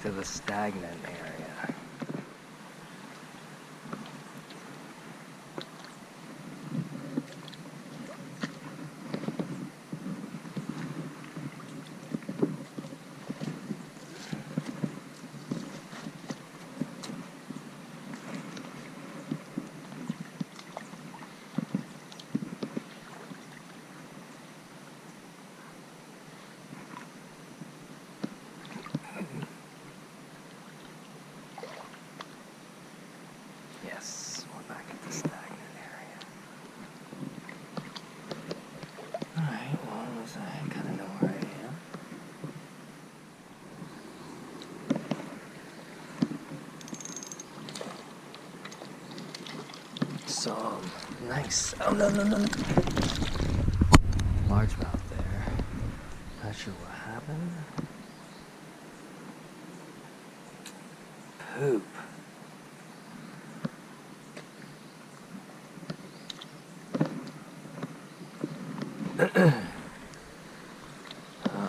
to the stagnant area. Yes, we're back at the stagnant area. Alright, well, at least I kind of know where I am. Some nice. Oh, no. Largemouth there. Not sure what happened. Poop.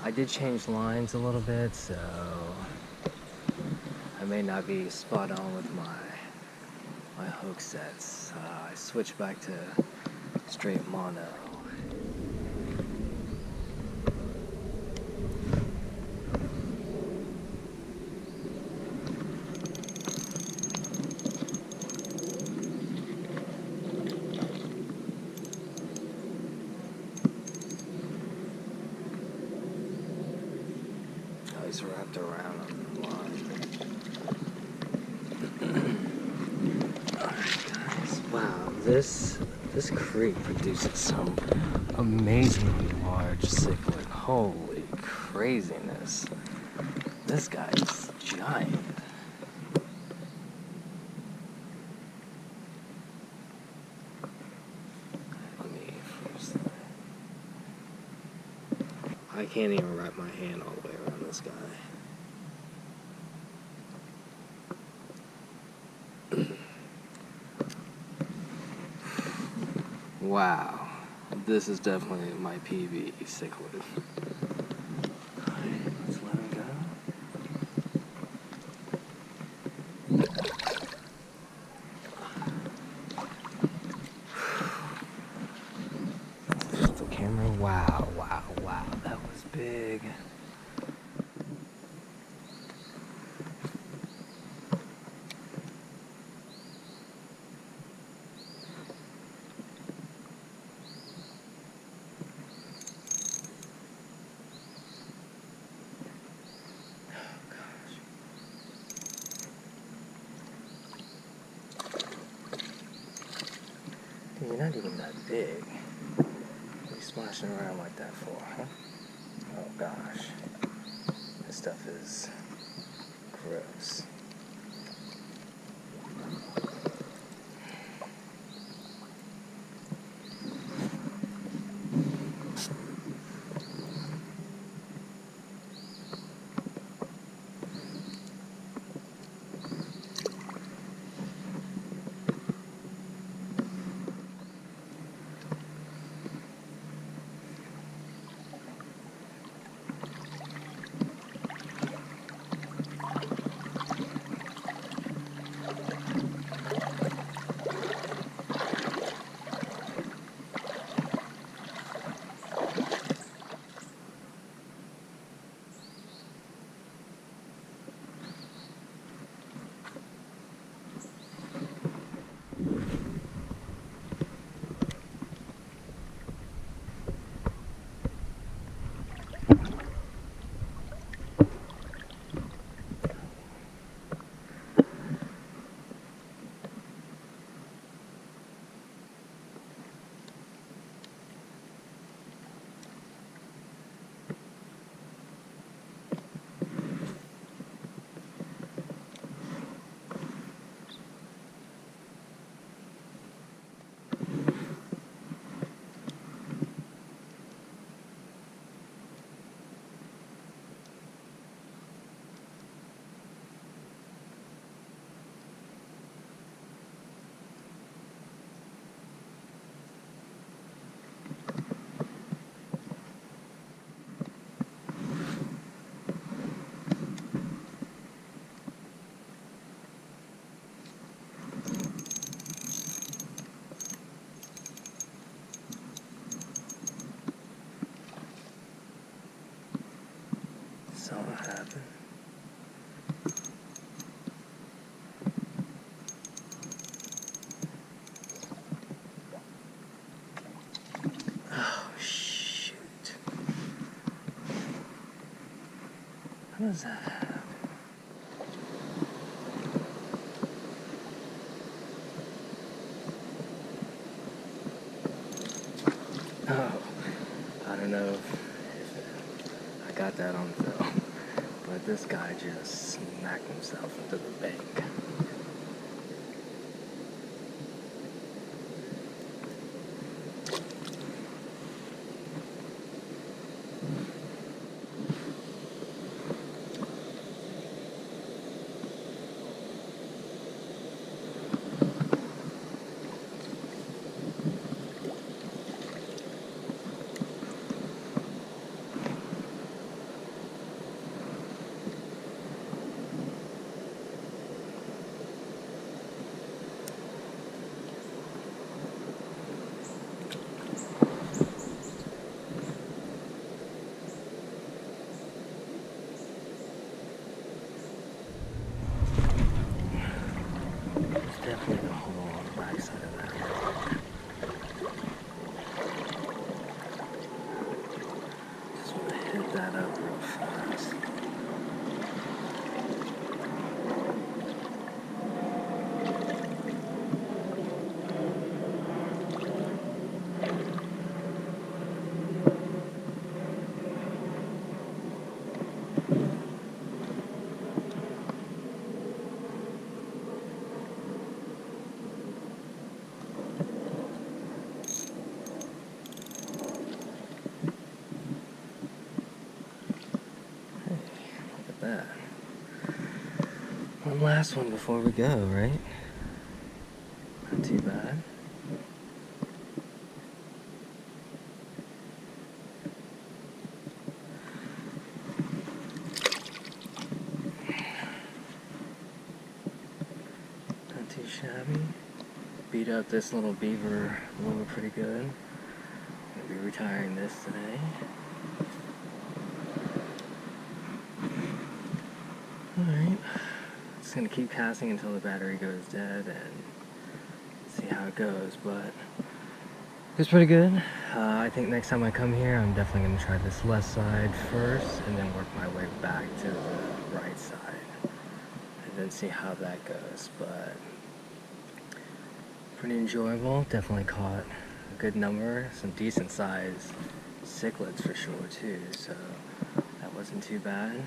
I did change lines a little bit, so I may not be spot on with my hook sets. I switched back to straight mono. He's wrapped around on the line. Alright guys, wow, this creek produces some amazingly large cichlid. Holy craziness. This guy's giant. Let me first. I can't even wrap my hand all the way around this guy. Wow, this is definitely my PB cichlid. Alright, let's let him go. The camera, wow, that was big. You're not even that big. What are you splashing around like that for, huh? Oh gosh. This stuff is gross. saw it happen. Oh, shoot. How does that happen? Oh, I don't know if I got that on film, but this guy just smacked himself into the bank. Definitely a hole on the backside of that rock. Just want to hit that up real fast. That. One last one before we go, right? Not too bad. Not too shabby. Beat up this little beaver lure pretty good. Gonna be retiring this today. Alright, just gonna keep casting until the battery goes dead and see how it goes, but it's pretty good. I think next time I come here, I'm definitely gonna try this left side first and then work my way back to the right side and then see how that goes, but pretty enjoyable. Definitely caught a good number, some decent sized cichlids for sure too, so that wasn't too bad.